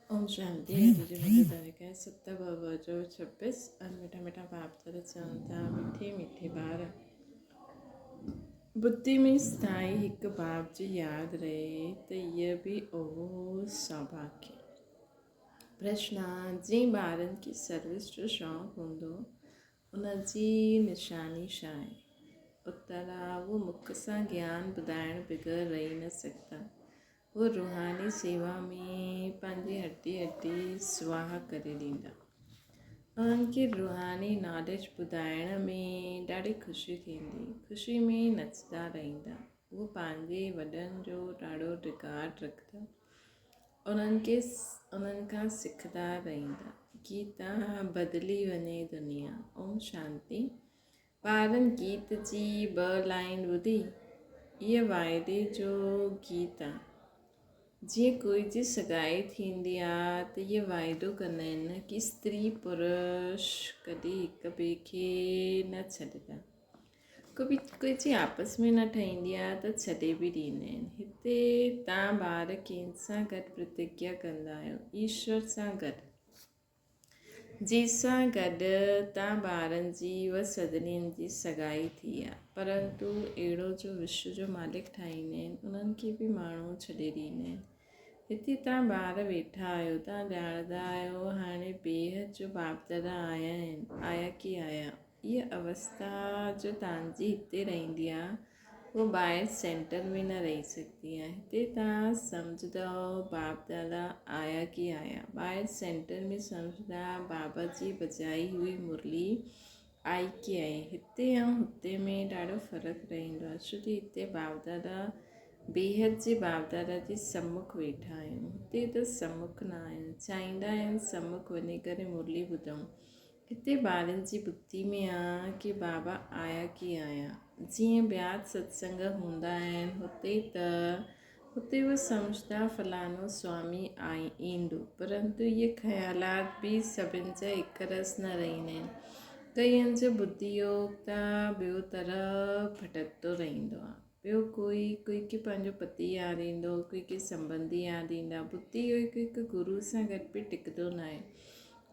ओम शांति। अभी जो मुझे तारीख है 7/2/26 और मीठा मीठा बाप तरह चलता मीठे मीठे बार बुद्धि में स्थाई हिक बाप जी याद रहे तो यह भी ओ सौभाग्य। प्रश्न जी ॿारनि की सर्विस जो शौक़ु हूंदो उनजी निशानी छा आहे? उत्तर वो मुख सां ज्ञान ॿुधाइण बग़ैर रही न सघंदा। वो रूहानी सेवा में पंहिंजी हड्डी सुवाह करे ॾींदा। उन्हनि खे रूहानी नॉलेज ॿुधाइण में ॾाढी ख़ुशी थींदी। ख़ुशी में नचंदा रहंदा। वो पंहिंजे वॾनि जो ॾाढो रिकार्ड रखंदा। उन्हनि खां सिखंदा रहंदा। गीता बदिली वञे दुनिया। ओम शांति। ॿारनि गीत जी 2 लाइन ॿुधी। इहा वाइदे जो गीत आहे। जीअं कोई जी सगाई थींदी आहे त इहे वाइदो कंदा आहिनि कि स्त्री पुरुष कॾहिं हिक ॿिए खे न छॾंदा। कोई जी आपस में न ठहींदी आहे त छॾे बि ॾींदा आहिनि। हिते तव्हां ॿार कंहिंसां गॾु प्रतिज्ञा कंदा आहियो, ईश्वर सां गॾु, जंहिंसां गॾु तव्हां ॿारनि जी व सदनीनि जी सगाई थी आहे। परंतु अहिड़ो जो विश्व जो मालिक ठाहींदा आहिनि, उन्हनि खे बि माण्हू छॾे ॾींदा आहिनि। हिते तव्हां ॿार वेठा आहियो, तव्हां ॼाणंदा आहियो हाणे बेहद जो बाप दादा आया आहिनि, आया की आया। इहा अवस्था जो तव्हांजी हिते रहंदी आहे, उहो ॿाहिरि सेंटर में न रही सघंदी आहे। हिते तव्हां सम्झंदव बाप दादा आया की आया। ॿाहिरि सेंटर में सम्झंदा बाबा जी बजाई हुई मुरली आई की आई। हिते ऐं हुते में ॾाढो फ़र्क़ु रहंदो आहे, छो कि हिते बाप दादा बेहद जे बाप दादा जे सम्मुख वेठा आहियूं। हुते त सम्मुख न आहियूं, चाहींदा आहिनि सम्मुख वञी करे मुरली ॿुधूं। हिते ॿारनि जी बुद्धि में आहे कि बाबा आया की आया। जीअं ॿिया सत्संग हूंदा आहिनि हुते उहे सम्झदा फलानो स्वामी ईंदो, परंतु इहे ख़्यालात बि सभिनि जा हिकु रस न रहंदा आहिनि। कईअनि जो बुद्धि योग त ॿियो तरह भटकंदो रहंदो आहे। ॿियो कोई खे पंहिंजो पति यादि ईंदो, कोई खे संबंधी यादि ईंदा। बुद्धि योग हिकु गुरू सां गॾु बि टिकंदो न आहे।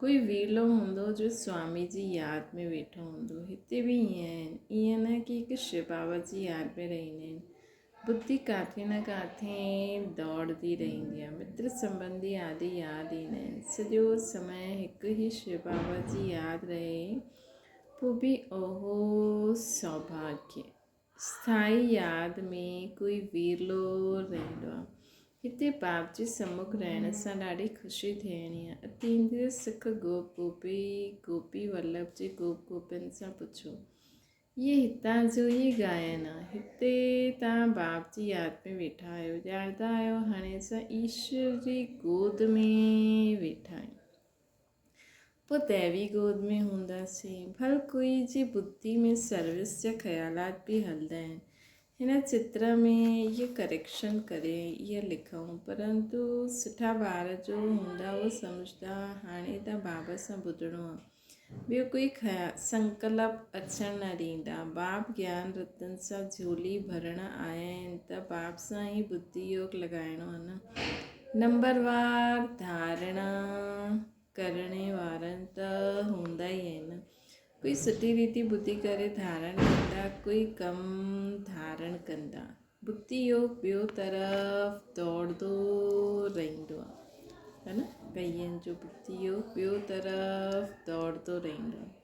कोई वेलो हूंदो जो स्वामी जी यादि में वेठो हूंदो। हिते बि ईअं आहिनि, ईअं न कि हिकु शिव बाबा जी यादि में रहंदा आहिनि। बुद्धि किथे न किथे दौड़दी रहंदी आहे। मित्र संबंधी आदि यादि ईंदा आहिनि। सॼो समय हिकु ई शिव बाबा जी यादि रहे, पोइ बि ओहो सौभाग्य। स्थाई यादि में कोई वेलो रहंदो आहे। हिते बाप जे सम्मुख रहण सां ॾाढी ख़ुशी थियणी आहे। अतींद्रिय सुख गोपी वल्लभ जे गोपियुनि सां पुछो। इहे हितां जो ई गायन आहे। हिते तव्हां बाप जी यादि में वेठा आहियो, ॼाणंदा आहियो हाणे असां ईश्वर जी गोद में वेठा आहियूं। पोइ दैवी गोद में हूंदासीं। भल कोई जी बुद्धि में सर्विस जा ख़्यालात बि हलंदा आहिनि। हिन चित्र में इहे करेक्शन करे इहे लिखूं, परंतु सुठा ॿार जो हूंदा उहो सम्झदा हाणे त बाबा सां ॿुधणो आहे। ॿियो कोई संकल्प अचणु न ॾींदा। बाप ज्ञान रतन सां झोली भरण आया आहिनि त बाप सां ई बुद्धि योग लॻाइणो आहे न। नंबरवार धारणा करण वारनि त हूंदा ई आहिनि। कोई सुठी रीति ॿुधी करे धारण कंदा, कोई कमु धारण कंदा। बुद्धि योग ॿियो तरफ़ दौड़ंदो रहंदो आहे, है न। कईअनि जो बुद्धि योग ॿियो तरफ़ दौड़ंदो रहंदो आहे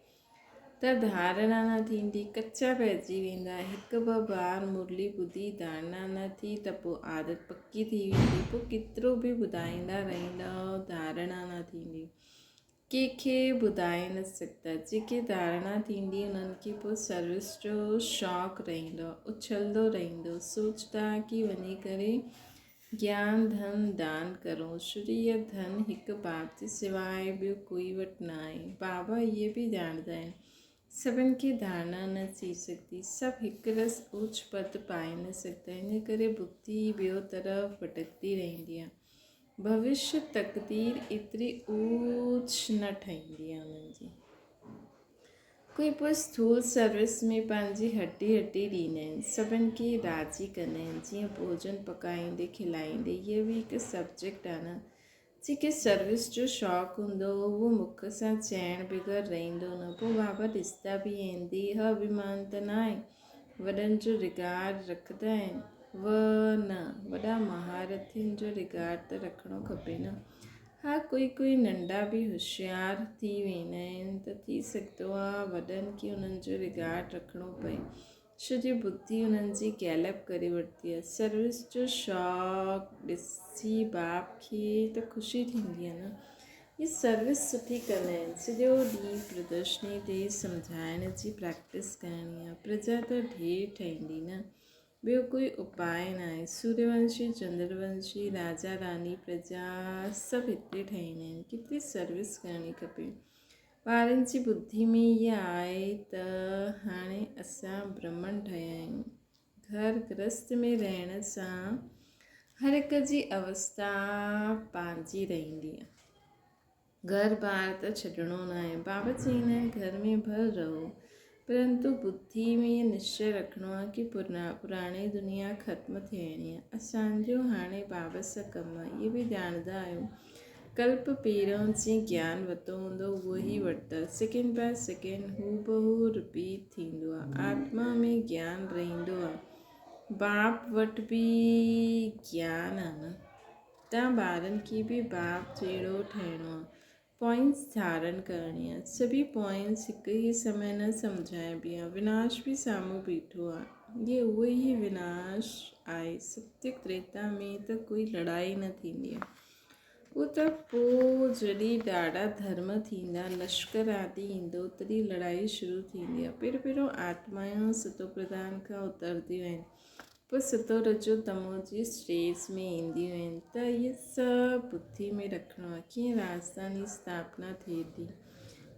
त धारणा न थींदी, कचा पइजी वेंदा। 1-2 बार मुरली ॿुधी धारणा न थी त पोइ आदत पकी थी वेंदी। पोइ केतिरो बि ॿुधाईंदा रहंदा, धारणा न थींदी। कंहिंखे ॿुधाए न सघंदा। जेके धारणा थींदी उन्हनि खे पोइ सर्विस जो शौक़ु रहंदो, उछलंदो रहंदो। सोचदा कि वञी करे ज्ञान धन दान करूं। श्रीय धन हिकु बाप जे सवाइ ॿियो कोई वटि न आहे। बाबा इहे बि ॼाणंदा आहिनि, सभिनि खे धारणा न थी सघंदी। सभु हिकु रस ऊच पद पाए न सघंदा। इन करे बुद्धि ॿियो तरफ़ भटकदी रहंदी आहे। भविष्य तक़दीर एतिरी ऊच न ठहींदी आहे उन्हनि जी। कोई पोइ स्थूल सर्विस में पंहिंजी हड्डी ॾींदा आहिनि, सभिनि खे राज़ी कंदा आहिनि। जीअं भोजन पकाईंदे खिलाईंदे, इहे बि हिकु सब्जेक्ट आहे न। जेके सर्विस जो शौक़ु हूंदो उहो मुख सां चइण बग़ैर रहंदो न। पोइ बाबा ॾिसंदा बि आहिनि, देह अभिमान त न आहे, वॾनि जो रिगार्ड रखंदा आहिनि, व न वॾा महारथियुनि जो रिगार्ड त रखिणो खपे न। हा, कोई नंढा बि होशियार थी वेंदा आहिनि त थी सघंदो आहे वॾनि खे उन्हनि जो रिगार्ड रखिणो पए, छो जो बुद्धि उन्हनि जी गैलप करे वरिती आहे। सर्विस जो शौक़ु ॾिसी बाप खे त ख़ुशी थींदी आहे न। ये सर्विस सुठी कंदा आहिनि, सॼो ॾींहुं प्रदर्शनी ते सम्झाइण जी प्रैक्टिस करणी आहे। प्रजा त ढेर ठहींदी न, ॿियो कोई उपाय न आहे। सूर्यवंशी, चंद्रवंशी, राजा रानी, प्रजा सभु हिते ठहींदा आहिनि। केतिरी सर्विस करणी खपे। ॿारनि जी बुद्धि में इहा आहे त हाणे असां ब्रह्मन ठहिया आहियूं। घर गृहस्थ में रहण सां हर हिक जी अवस्था पंहिंजी रहंदी आहे। घर बार त छॾिणो न आहे। बाबा चवंदा आहिनि घर में भर रहो, परंतु बुद्धि में इहो निश्चय रखिणो आहे कि पुराणी दुनिया ख़त्म थियणी आहे। असांजो हाणे बाबा सां कमु आहे, इहे बि ॼाणंदा आहियूं। कल्प पहिरियों जीअं ज्ञान वरितो हूंदो उहो ई वरिता, सेकेंड बाय सेकेंड हू बहू रिपीट थींदो आहे। आत्मा में ज्ञान रहंदो आहे। बाप वटि बि ज्ञान आहे न। तव्हां ॿारनि खे बि बाप जहिड़ो ठहिणो आहे, पॉइंट्स धारण करणी आहे। सभी पॉइंट्स हिकु ई समय न सम्झाइबी आहे। विनाश बि साम्हूं बीठो आहे, ये उहो ई विनाश आहे। सत्य त्रेता में त कोई लड़ाई न थींदी आहे। उहो त पोइ जॾहिं ॾाढा धर्म थींदा, लश्कर आदि ईंदो, तॾहिं लड़ाई शुरू थींदी आहे। पहिरियों आत्माऊं सतो प्रधान खां उतरंदियूं आहिनि, पोइ सतो रजो तमो जी स्टेज में ईंदियूं आहिनि। त इहे सभु बुद्धि में रखिणो आहे। कीअं राजधानी स्थापना थिए थी,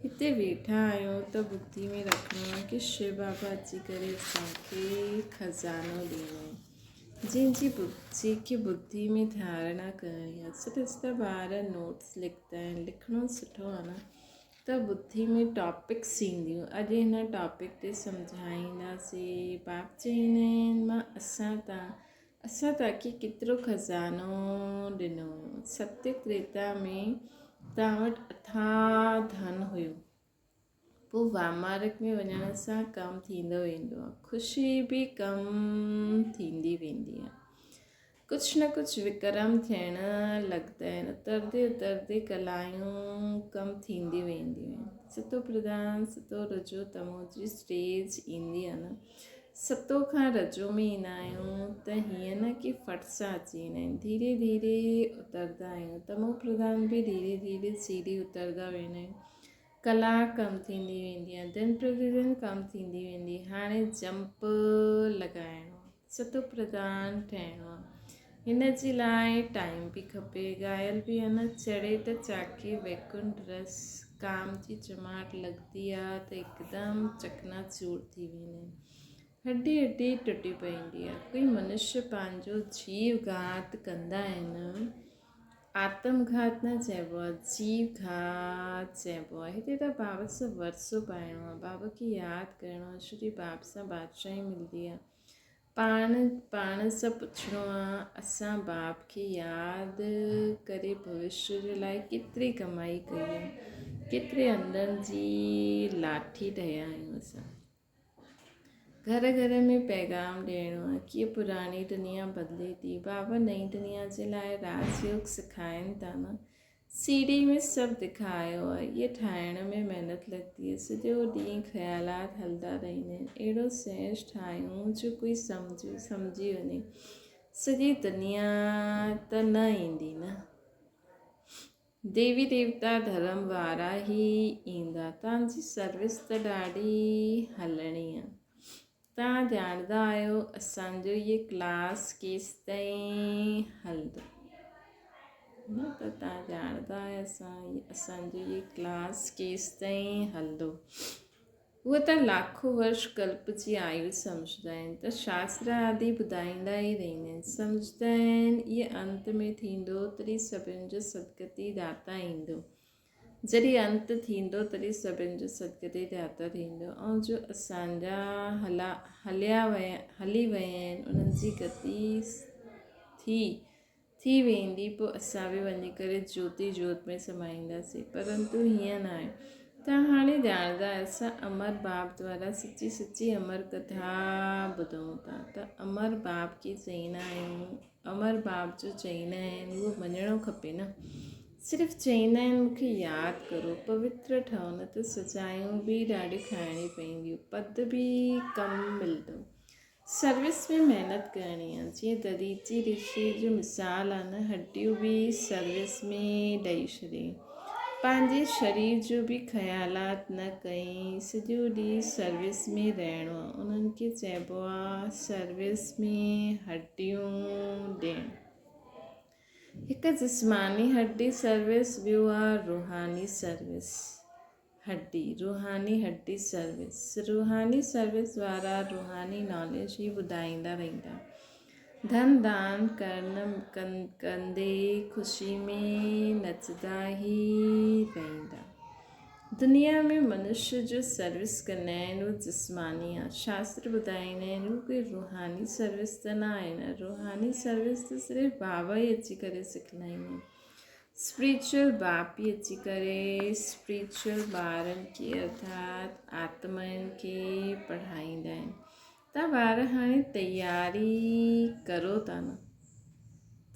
हिते वेठा आहियूं त बुद्धि में रखिणो आहे कि शिव बाबा अची करे असांखे खज़ानो ॾिनो आहे, जंहिंजी बुद्धि में धारणा करणी आहे। ॾिसंदा ॿार नोट्स लिखंदा आहिनि, लिखणो सुठो आहे न, त बुद्धि में टॉपिक्स ईंदियूं। अॼु हिन टॉपिक ते सम्झाईंदासीं। बाप चवंदा आहिनि मां असां तव्हांखे केतिरो खज़ानो ॾिनो। सत्य त्रेता में तव्हां वटि अथाह धन हुयो, पोइ वामारक में वञण सां कमु थींदो वेंदो आहे, ख़ुशी बि कमु थींदी वेंदी आहे। कुझु न कुझु विक्रम थियण लॻंदा आहिनि। उतरदे कलायूं कमु थींदी वेंदियूं आहिनि। सतो प्रधान सतो रजो तमो जी स्टेज ईंदी आहे न। सतो खां रजो में ईंदा आहियूं त हीअं न कि फट सां अची वेंदा आहिनि, धीरे धीरे उतरंदा आहियूं। तमो प्रधान बि धीरे धीरे सीढ़ी उतरंदा वेंदा आहियूं। कला कमु थींदी वेंदी आहे, दिन प्रतिदिन कमु थींदी वेंदी। हाणे जंप लॻाइणो आहे, सतो प्रधान ठहिणो आहे। हिन जे लाइ टाइम बि खपे। ॻायल बि आहे न, चढ़े त चाके वैकुंठ रस, काम जी चमाट लॻंदी आहे त हिकदमि चकनाचूर थी वेंदा आहिनि, हड्डी हड्डी टुटी पवंदी आहे। कोई मनुष्य पंहिंजो जीव घात कंदा आहिनि, आत्मघात न चइबो आहे, जीव घात चइबो आहे। हिते त बाबा सां वरसो पाइणो आहे, बाबा खे यादि करिणो आहे, छो जो बाप सां बादशाही मिलंदी आहे। पाण सां पुछिणो आहे असां बाप खे यादि करे भविष्य जे लाइ केतिरी कमाई कई आहे, केतिरे अंधनि जी लाठी ठहिया आहियूं असां। घर घर में पैगाम ॾियणो आहे, कीअं पुराणी दुनिया बदिले थी। बाबा नई दुनिया जे लाइ राजयोग सिखाइनि था न। सीढ़ी में सभु ॾेखारियो आहे, इहे ठाहिण में महिनत लॻंदी आहे। सॼो ॾींहुं ख़्यालात हलंदा रहंदा आहिनि। अहिड़ो सहज ठाहियूं जो कोई सम्झी वञे। सॼी दुनिया त न ईंदी न, देवी देवता धर्म वारा ई ईंदा। तव्हांजी सर्विस त ॾाढी हलणी आहे। तव्हां ॼाणंदा आहियो असांजो इहे क्लास केसि ताईं हलंदो न, त तव्हां ॼाणंदा आहियो असांजो इहे क्लास केसि ताईं हलंदो। उहे त लाखों वर्ष कल्प जी आयु सम्झंदा आहिनि, त शास्त्र आदि ॿुधाईंदा ई रहंदा आहिनि। सम्झंदा आहिनि इहे अंत में थींदो तॾहिं सभिनि जो सदगति दाता ईंदो। जॾहिं अंत थींदो तॾहिं सभिनि जो सदगति दाता थींदो। ऐं जो असांजा हली विया आहिनि उन्हनि जी गति थी थी वेंदी पोइ असां बि वञी करे ज्योति जोत में समाईंदासीं। परंतु हीअं न आहे। तव्हां हाणे ॼाणंदा असां अमर बाप द्वारा सची सची अमर कथा ॿुधूं था। त अमर बाप खे चईंदा आहियूं, अमर बाप जो चईंदा आहिनि उहो मञिणो खपे न। सिर्फ़ु चईंदा आहिनि मूंखे यादि करो, पवित्र ठहो, न त सचायूं बि ॾाढी खाइणी पवंदियूं, पद बि कमु मिलंदो। सर्विस में महिनत करणी आहे। जीअं ददीची ऋषि जो मिसाल आहे न, हड्डियूं बि सर्विस में ॾेई छॾियईं। पंहिंजे शरीर जो बि ख़्यालात न कयईं। सॼो ॾींहुं सर्विस में रहणो आहे। उन्हनि खे चइबो आहे सर्विस में हड्डियूं ॾियणु। हिकु जिस्मानी हड्डी सर्विस, ॿियो आहे रूहानी सर्विस हड्डी, रूहानी हड्डी सर्विस। रूहानी सर्विस वारा रूहानी नॉलेज ई ॿुधाईंदा रहंदा। धन दान कंदे ख़ुशी में नचंदा ई रहंदा। दुनिया में मनुष्य जो सर्विस कंदा आहिनि उहो जिस्मानी आहे। शास्त्र ॿुधाईंदा आहिनि उहो कोई रूहानी सर्विस त न आहे न। रूहानी सर्विस त सिर्फ़ु बाबा ई अची करे सेखारींदा आहिनि। स्पिरिचुअल बाप ई अची करे स्पिरिचुअल ॿारनि खे अर्थात आत्माउनि खे पढ़ाईंदा आहिनि। तव्हां ॿार हाणे तयारी करो था न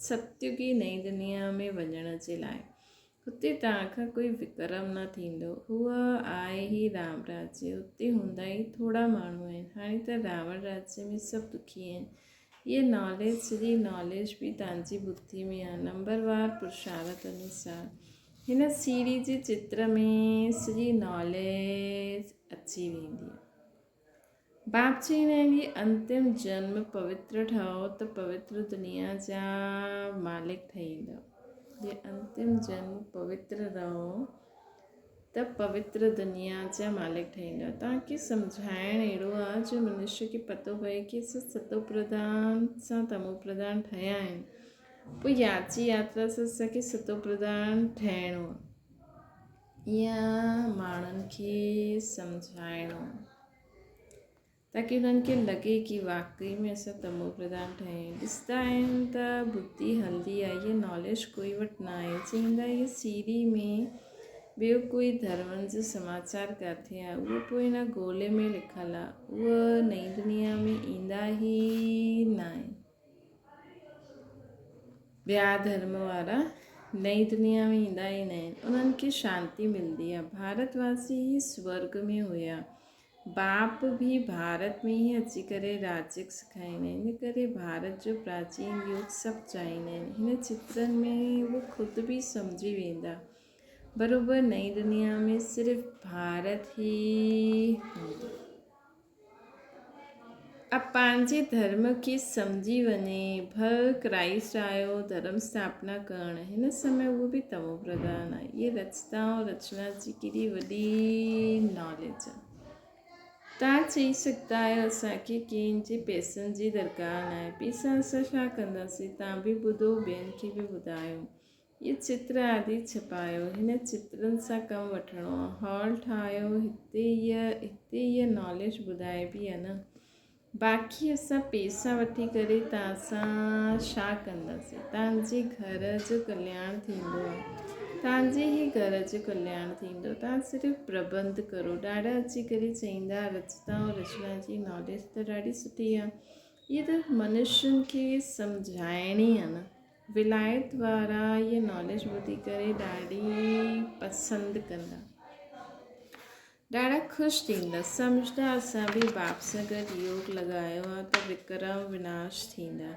सत्युगी नई दुनिया में वञण जे लाइ। हुते तव्हांखां कोई विक्रम न थींदो। हूअ आहे ई राम राज्य। हुते हूंदा ई थोरा माण्हू आहिनि। हाणे त रावण राज्य में सभु दुखी आहिनि। इहे नॉलेज, सॼी नॉलेज बि तव्हांजी बुद्धि में आहे। नंबरवार पुरुषार्थ अनुसार हिन सीढ़ी जे चित्र में सॼी नॉलेज अची वेंदी आहे। बाप चईंदा आहिनि ये अंतिम जन्म पवित्र ठहो त पवित्र दुनिया जा मालिक ठहींदव। ये अंतिम जन्म पवित्र रहो त पवित्र दुनिया जा मालिक ठहींदव। तव्हांखे सम्झाइणु अहिड़ो आहे जो मनुष्य खे पतो पए कि असां सतो प्रधान सां तमो प्रधान ठहिया आहिनि। पोइ याची यात्रा सां असांखे सतो प्रधान ठहिणो आहे। ईअं माण्हुनि खे सम्झाइणो आहे ताकी उन्हनि खे लॻे कि वाक़ई में असां तमो प्रधान ठहिया। ॾिसंदा आहिनि त बुद्धि हलंदी आहे। इहा नॉलेज कोई वटि न आहे। चईंदा इहा सीढ़ी में ॿियो कोई धर्मनि जो समाचार किथे आहे। उहो पोइ हिन गोले में लिखियलु आहे। उहा नई दुनिया में ईंदा ई न आहे। ॿिया धर्म वारा नई दुनिया में ईंदा ई न आहिनि। उन्हनि खे शांती मिलंदी आहे। भारतवासी ई स्वर्ग में हुया। बाप भी भारत में ही अची करे राज्य सेखारींदा आहिनि। इन करे भारत जो प्राचीन युग सभु चाहींदा आहिनि। हिन चित्रनि में उहो ख़ुदि बि सम्झी वेंदा बराबरि नई दुनिया में सिर्फ़ु भारत ई हूंदो। अब पंहिंजे धर्म खे सम्झी वञे। भल क्राइस्ट आयो धर्म स्थापना करणु। हिन समय उहो बि तमो प्रधान आहे। इहे रचना ऐं रचना जी केॾी वॾी नॉलेज आहे। तव्हां चई सघंदा आहियो असांखे कंहिंजे पैसनि जी दरकार न आहे। पैसा असां छा कंदासीं। तव्हां बि ॿुधो, ॿियनि खे बि ॿुधायो। इहे चित्र आदि छपायो। हिन चित्रनि सां कमु वठिणो आहे। हॉल ठाहियो। हिते इहा नॉलेज ॿुधाइबी आहे न। बाक़ी असां पैसा वठी करे तव्हां सां छा कंदासीं। तव्हांजे घर जो कल्याण थींदो आहे। तव्हांजे ई घर जो कल्याण थींदो। तव्हां सिर्फ़ु प्रबंध करो। ॾाढा अची करे चईंदा रचना ऐं रचना जी नॉलेज त ॾाढी सुठी आहे। इहा त मनुष्यनि खे सम्झाइणी आहे न। विलायत वारा इहा नॉलेज ॿुधी करे ॾाढी पसंदि कंदा, ॾाढा ख़ुशि थींदा। सम्झंदा असां बि बाप सां गॾु योग लॻायो आहे त विक्रम विनाश थींदा।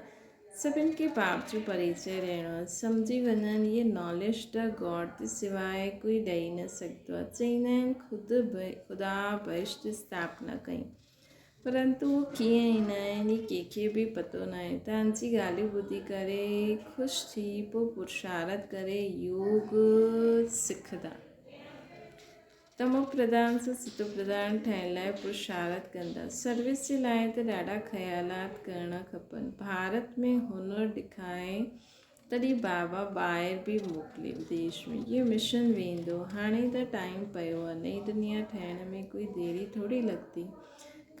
सभिनि खे बाप जो परिचय ॾियणो आहे। सम्झी वञनि इहे नॉलेज त गॉड जे सवाइ कोई ॾेई न सघंदो आहे। चईंदा आहिनि ख़ुदा बहिश्त स्थापना कई, परंतु उहो कीअं ईंदा आहिनि इहे कंहिंखे बि पतो न आहे। तव्हांजी ॻाल्हियूं ॿुधी करे ख़ुशि थी पोइ पुरुषार्थ करे योग सिखंदा। तमो प्रधान सां सतो प्रधान ठहिण लाइ पुरुषार्थ कंदा। सर्विस जे लाइ त ॾाढा ख़्यालात करणा खपनि। भारत में हुनर ॾेखारे तॾहिं बाबा ॿाहिरि बि मोकिले विदेश में। इहो मिशन वेंदो। हाणे त टाइम पियो आहे। नई दुनिया ठाहिण में कोई देरी थोरी लॻंदी।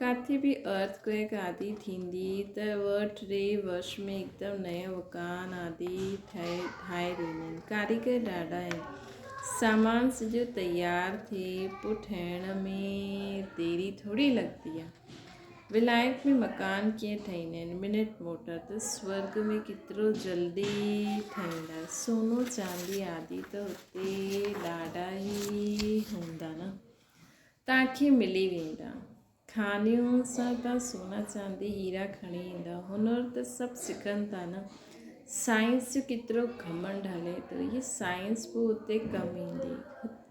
काथे बि अर्थक्वेक आदि थींदी त ॿ टे वर्ष में हिकदमि नयो मकान आदि ठाहे ॾींदा आहिनि। कारीगर ॾाढा आहिनि। सामान सॼो तयारु थिए पोइ ठहिण में देरी थोरी लॻंदी आहे। विलायत में मकान कीअं ठाहींदा आहिनि, मिनट मोटर त स्वर्ग में केतिरो जल्दी ठहींदा। सोनो चांदी आदि त हुते ॾाढा ई हूंदा न, तव्हांखे मिली वेंदा। खानियूं सां तव्हां सोना चांदी हीरा खणी ईंदा। हुनर त सभु सिखनि था न। साइंस जो केतिरो घमंड हले थो, इहा साइंस पोइ हुते कमु ईंदी।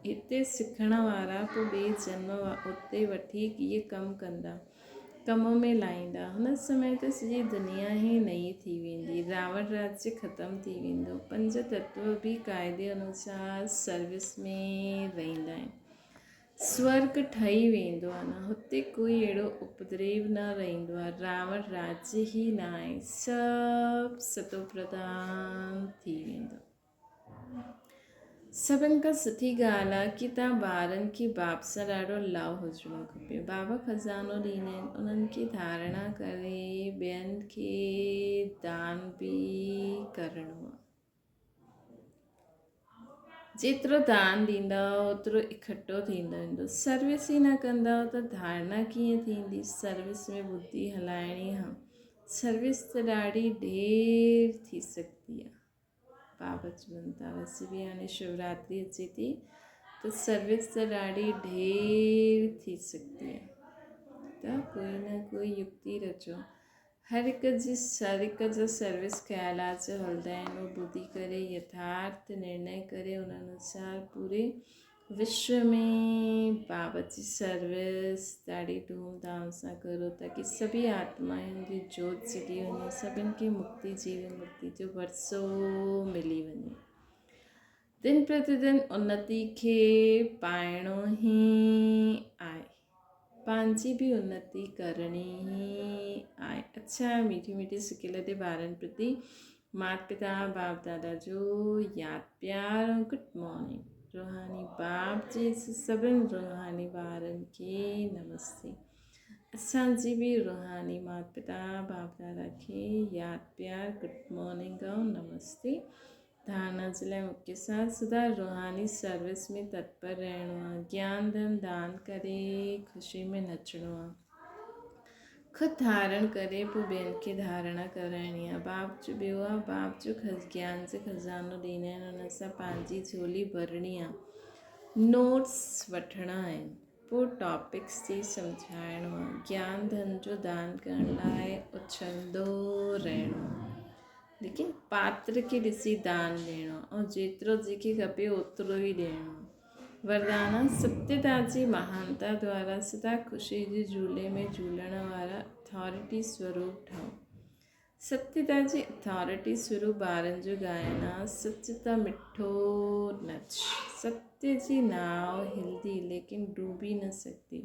हिते सिखण वारा पोइ ॿिए जन्म उते वठी इहे कमु कंदा, कम में लाहींदा। हुन समय त सॼी दुनिया ई नई थी वेंदी। रावण राज्य ख़तमु थी वेंदो। 5 तत्व बि क़ाइदे अनुसार सर्विस में रहंदा आहिनि। स्वर्ग ठही वेंदो आहे न, हुते कोई अहिड़ो उपद्रव न रहंदो आहे। रावण राज्य ई न आहे, सभु सतो प्रधान थी वेंदो। सभिनि खां सुठी ॻाल्हि आहे कि तव्हां ॿारनि खे बाप सां ॾाढो लव हुजिणो खपे। बाबा खज़ानो ॾींदा आहिनि, उन्हनि खे धारणा करे ॿियनि खे दान बि करिणो आहे। जेतिरो दान ॾींदा ओतिरो इकठो थींदो वेंदो। सर्विस ई न कंदा त धारणा कीअं थींदी। सर्विस में बुद्धि हलाइणी आहे। सर्विस त ॾाढी ढेर थी सघंदी आहे। बाबा चवनि था, वैसे बि हाणे शिवरात्रि अचे थी त सर्विस त ॾाढी ढेर थी सघंदी आहे। त कोई न कोई युक्ति रचो। हर हिक जा सर्विस ख़्यालात हलंदा आहिनि। उहो ॿुधी करे यथार्थ निर्णय करे उन अनुसार पूरे विश्व में बाबा जी सर्विस ॾाढी धूमधाम सां करो ताकी सभी आत्माउनि जी जोत जगी वञे, सभिनि खे मुक्ति जीवन मुक्ति जो वरसो मिली वञे। दिन प्रतिदिन उन्नति खे पाइणो ई आहे, पंहिंजी बि उन्नति करणी ई आहे। अच्छा मीठी मीठी सिकियल ते ॿारनि प्रति माता पिता बाप दादा जो यादि प्यार ऐं गुड मॉर्निंग। रूहानी बाप जी सभिनि रूहानी ॿारनि खे नमस्ते। असांजी बि रूहानी माता पिता बाप दादा खे यादि प्यार गुड मॉर्निंग ऐं नमस्ते। धारणा जे लाइ मुख्य साथ सदा रूहानी सर्विस में तत्पर रहणो आहे। ज्ञान धन दान करे ख़ुशी में नचणो आहे। ख़ुदि धारण करे पोइ ॿियनि खे धारणा कराइणी आहे। बाप जो ॿियो आहे, बाप जो ज्ञान जो खज़ानो ॾींदा आहिनि, हुन सां पंहिंजी झोली भरणी आहे। नोट्स वठणा आहिनि, पोइ टॉपिक्स ते सम्झाइणो आहे। ज्ञान धन जो दान करण लाइ उछलंदो रहणो आहे, लेकिन पात्र खे ॾिसी दान ॾियणो आहे ऐं जेतिरो जंहिंखे खपे ओतिरो ई ॾियणो आहे। वरदाना सत्यता जी महानता द्वारा सदा ख़ुशी जी झूले में झूलण वारा अथॉरिटी स्वरूप ठहो। सत्यता जी अथॉरिटी स्वरूप ॿारनि जो ॻाइण आहे। सच त मिठो नच। सत्य जी नाव हिलंदी लेकिन डूबी न सघंदी।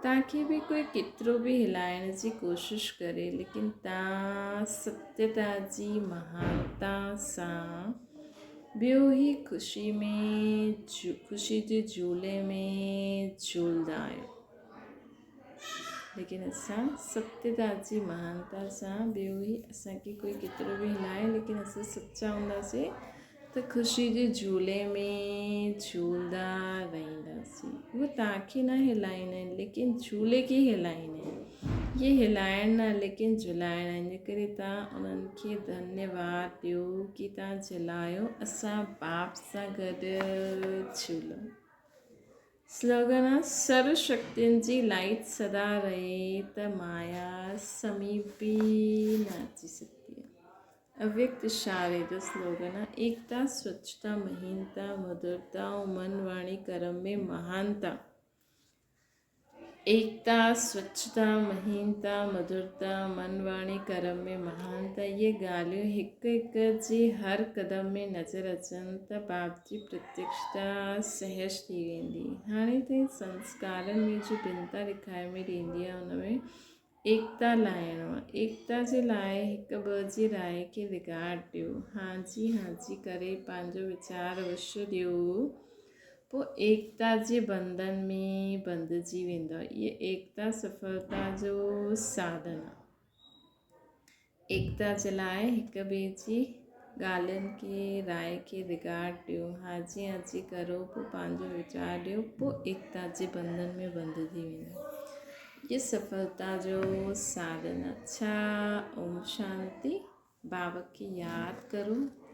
तव्हांखे बि कोई केतिरो बि हिलाइण जी कोशिशि करे, लेकिन तव्हां सत्यता जी महानता सां ॿियो ई ख़ुशी जे झूले में झूलंदा आहियो। लेकिन असां सत्यता जी महानता सां ॿियो ई असांखे कोई केतिरो बि हिलाए, लेकिन असां सचा हूंदासीं त ख़ुशी जे झूले में झूलंदा रहंदासीं। उहे तव्हांखे न हिलाईंदा आहिनि, लेकिन झूले खे हिलाईंदा आहिनि। इहे हिलाइण न लेकिन झुलाइण आहिनि। इन करे तव्हां उन्हनि खे धन्यवाद ॾियो कि तव्हां झुलायो, असां बाप सां गॾु झूलो। स्लोगन आहे, सर्व शक्तियुनि जी लाइट सदा रहे त माया समीप बि न अची सघंदी आहे। अव्यक्त इशारे जो स्लोगन आहे, एकता स्वच्छता महीनता मधुरता ऐं मन वाणी कर्म में महानता। एकता स्वच्छता महीनता मधुरता मन वाणी कर्म में महानता। इहे ॻाल्हियूं हिकु हिकु जे हर क़दम में नज़र अचनि त बाप जी प्रत्यक्षता सहज थी वेंदी। हाणे ताईं संस्कारनि में जो भिन्नता ॾेखारे में ॾींदी आहे, हुन में एकता लाहिणो आहे। एकता जे लाइ हिकु ॿ जी राय खे विगाड़ ॾियो। हाजी करे पंहिंजो वीचार अवश्य ॾियो। पोइ एकता जे बंधन में बंधिजी वेंदव। इहे एकता सफलता जो साधन आहे। एकता जे लाइ हिक ॿिए जी ॻाल्हियुनि खे राय खे रिगार्ड ॾियो, हाजी हाजी करो, पोइ पंहिंजो वीचार ॾियो, पोइ एकता जे बंधन में बंधिजी वेंदो। ये सफलता जो साधन। अच्छा, ओम शांति। बाबा खे यादि करो।